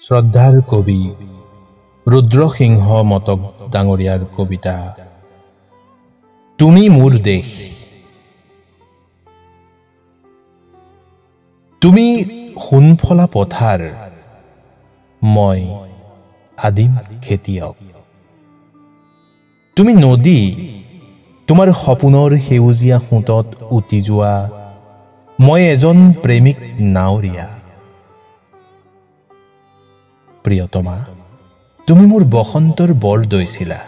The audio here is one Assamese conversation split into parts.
শ্ৰদ্ধাৰ কবি ৰুদ্ৰসিংহ মতক ডাঙৰীয়াৰ কবিতা তুমি মোৰ দেশ। তুমি সোণফলা পথাৰ, মই আদিম খেতিয়ক। তুমি নদী, তোমাৰ সপোনৰ সেউজীয়া সোঁতত উটি যোৱা, মই এজন প্ৰেমিক নাৱৰীয়া। প্ৰিয়তমা, তুমি মোৰ বসন্তৰ বৰ দৈছিলা,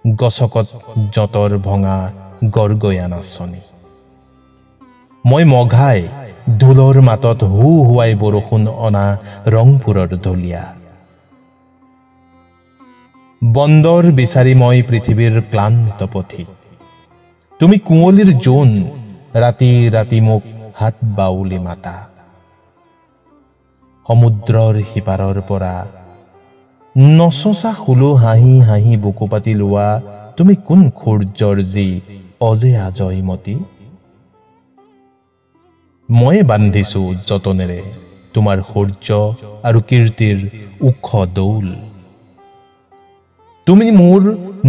গছকত যঁতৰ ভঙা গড়গঞা নাচনি। মই মঘাই ঢোলৰ মাতত হু হুৱাই বৰষুণ অনা ৰংপুৰৰ ঢলীয়া। বন্দৰ বিচাৰি মই পৃথিৱীৰ ক্লান্ত পথিক, তুমি কুঁৱলীৰ জোন, ৰাতি ৰাতি মোক হাত বাউলি মাতা। সমুদ্ৰৰ সিপাৰৰ পৰা নচচা শুলো হাঁহি হাঁহি বুকু পাতি লোৱা, তুমি কোন সূৰ্যৰ যি অজে আজয় মতি। ময়ে বান্ধিছো যতনেৰে তোমাৰ সূৰ্য আৰু কীৰ্তিৰ ওখ দৌল। তুমি মোৰ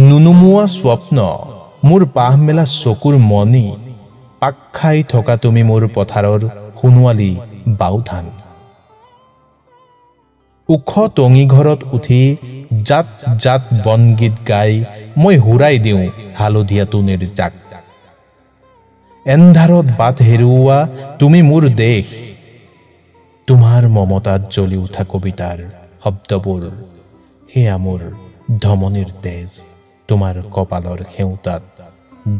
নুনুমোৱা স্বপ্ন, মোৰ পাহ মেলা চকুৰ মণি, পাক খাই থকা তুমি মোৰ পথাৰৰ সোণোৱালী বাওধান। ওখ টঙি ঘৰত উঠি জাত জাত বনগীত গাই মই হুৰাই দিওঁ হালধীয়া তুনিৰ জাক। এন্ধাৰত বাট হেৰুওৱা তুমি মোৰ দেশ, তোমাৰ মমতাত জ্বলি উঠা কবিতাৰ শব্দবোৰ সেয়া মোৰ ধমনীৰ তেজ, তোমাৰ কপালৰ সেউতাত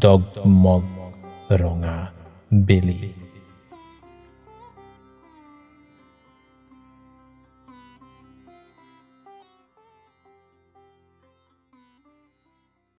ডগমগ ৰঙা বেলি।